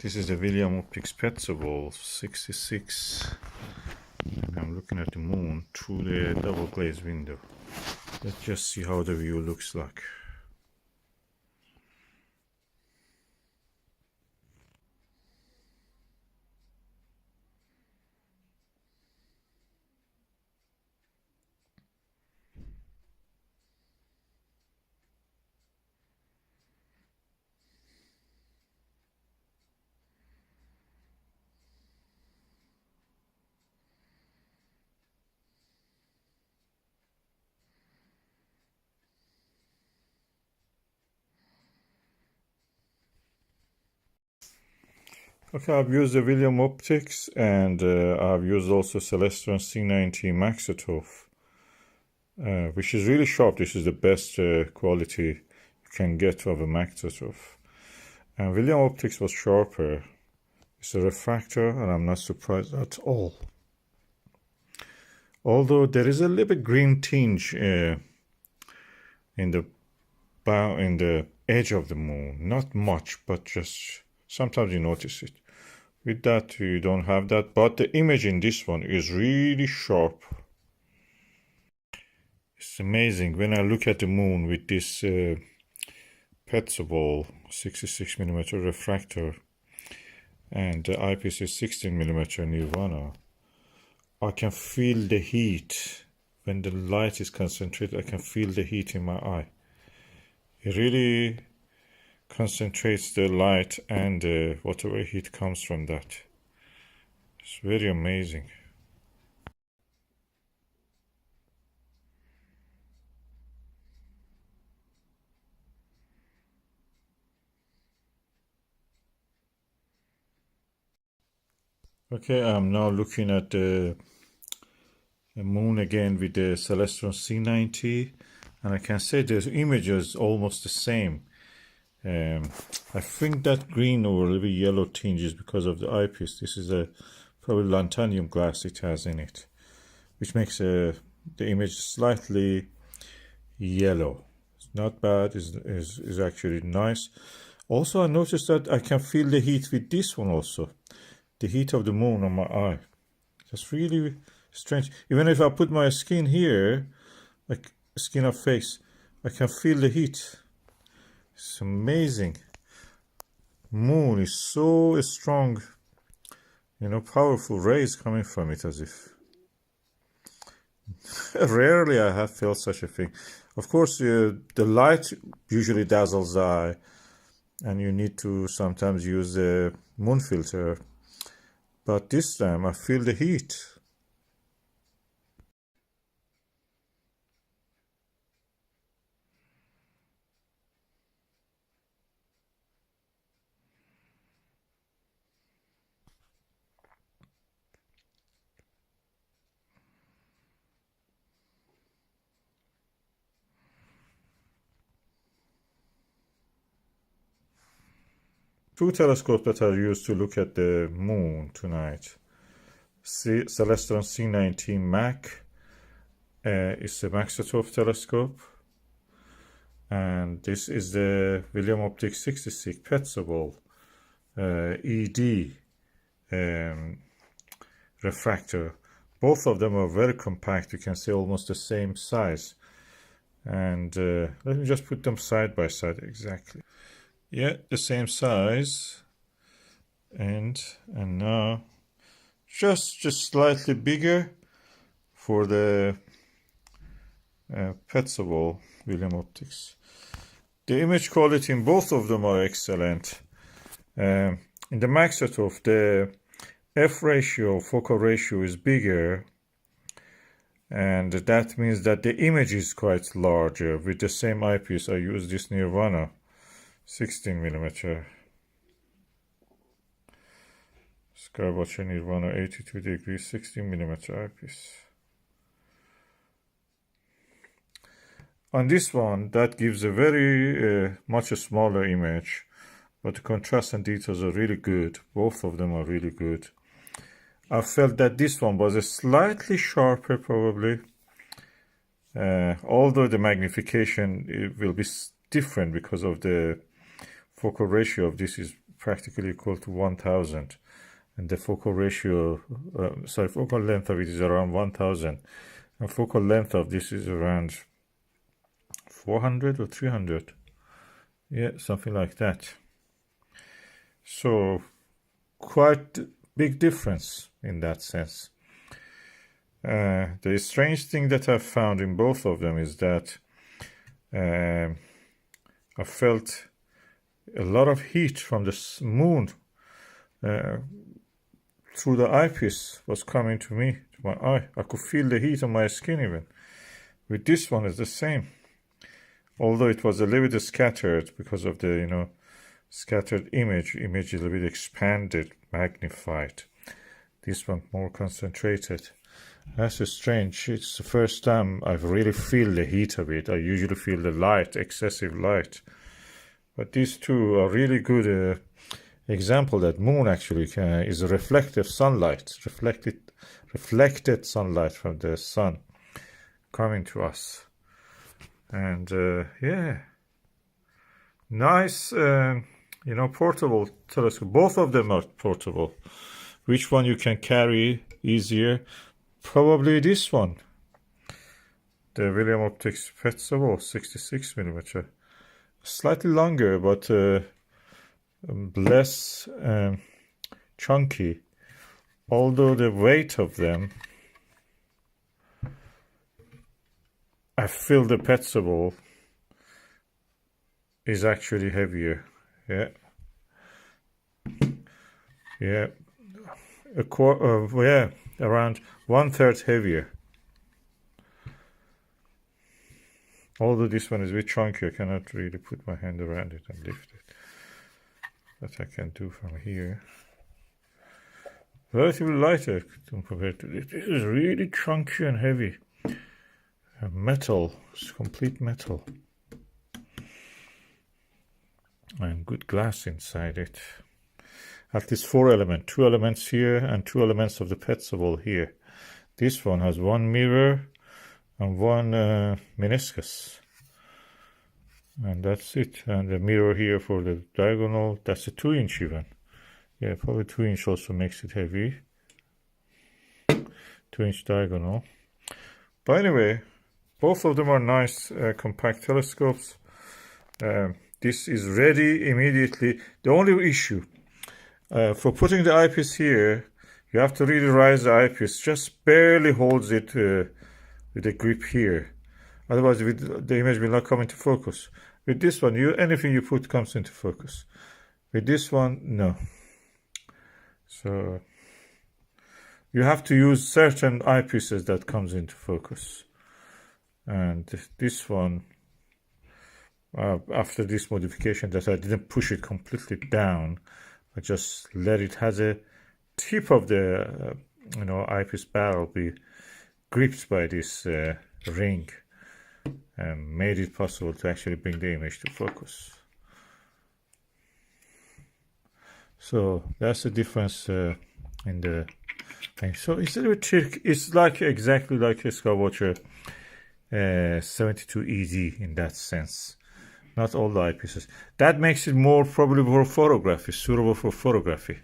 This is the William Optics Petzeval 66. I'm looking at the moon through the double glazed window. Let's just see how the view looks like. Okay, I've used the William Optics and I've used also Celestron C90 Maksutov, which is really sharp. This is the best quality you can get of a Maksutov. And William Optics was sharper. It's a refractor, and I'm not surprised at all. Although there is a little bit green tinge in the edge of the moon. Not much, but just sometimes you notice it. With that, you don't have that, but the image in this one is really sharp. It's amazing when I look at the moon with this Petzeval 66mm refractor and the eyepiece is 16mm Nirvana. I can feel the heat. When the light is concentrated, I can feel the heat in my eye. It really concentrates the light and whatever heat comes from that. It's very amazing. Okay, I'm now looking at the moon again with the Celestron C90, and I can say the image is almost the same. I think that green or a little yellow tinge is because of the eyepiece. This is a probably lanthanum glass it has in it, which makes the image slightly yellow. It's not bad, is actually nice. Also, I noticed that I can feel the heat with this one also. The heat of the moon on my eye. That's really strange. Even if I put my skin here, like skin of face, I can feel the heat. It's amazing. Moon is so strong, powerful rays coming from it as if. Rarely I have felt such a thing. Of course, the light usually dazzles the eye, and you need to sometimes use the moon filter. But this time I feel the heat. Two telescopes that are used to look at the moon tonight. Celestron C90 Mac is a Maksutov telescope, and this is the William Optics 66 Petzeval ED refractor. Both of them are very compact. You can see almost the same size. And let me just put them side by side exactly. Yeah, the same size, and now just slightly bigger for the Petzeval William Optics. The image quality in both of them are excellent. In the Maksutov, the f ratio, focal ratio is bigger, and that means that the image is quite larger. With the same eyepiece, I use this Nirvana 16mm Skywatcher Nirvana 82 degrees 16mm eyepiece. On this one, that gives a very much smaller image, but the contrast and details are really good. Both of them are really good. I felt that this one was a slightly sharper probably, although the magnification will be different because of the focal ratio of this is practically equal to 1000, and the focal ratio, focal length of it is around 1000, and focal length of this is around 400 or 300. Yeah, something like that. So quite big difference in that sense. The strange thing that I've found in both of them is that I felt a lot of heat from the moon through the eyepiece was coming to me, to my eye. I could feel the heat on my skin even. With this one, it's the same. Although it was a little bit scattered because of the, scattered image a little bit expanded, magnified. This one more concentrated. That's strange. It's the first time I've really feel the heat of it. I usually feel the light, excessive light. But these two are really good example that moon actually is a reflective sunlight, reflected sunlight from the sun coming to us. And yeah, nice, portable telescope. Both of them are portable. Which one you can carry easier? Probably this one. The William Optics Petzeval 66mm. Slightly longer, but less chunky. Although the weight of them, I feel the Petzeval is actually heavier. Yeah. Yeah. Around 1/3 heavier. Although this one is a bit chunky, I cannot really put my hand around it and lift it. But I can do from here. Relatively lighter compared to this. This is really chunky and heavy. Metal, it's complete metal. And good glass inside it. At least 4 elements, 2 elements here and 2 elements of the Petzeval here. This one has 1 mirror and 1 meniscus. And that's it. And the mirror here for the diagonal, that's a 2-inch even. Yeah, probably 2-inch also makes it heavy. 2-inch diagonal. But anyway, both of them are nice compact telescopes. This is ready immediately. The only issue, for putting the eyepiece here, you have to really raise the eyepiece. Just barely holds it with a grip here. Otherwise, the image will not come into focus. With this one, anything you put comes into focus. With this one, no. So you have to use certain eyepieces that comes into focus. And this one, after this modification, that I didn't push it completely down, I just let it has a tip of the eyepiece barrel be gripped by this ring, and made it possible to actually bring the image to focus. So that's the difference in the thing. So instead of a trick, it's exactly like a Skywatcher 72ED in that sense. Not all the eyepieces. That makes it more probably for photography, suitable for photography.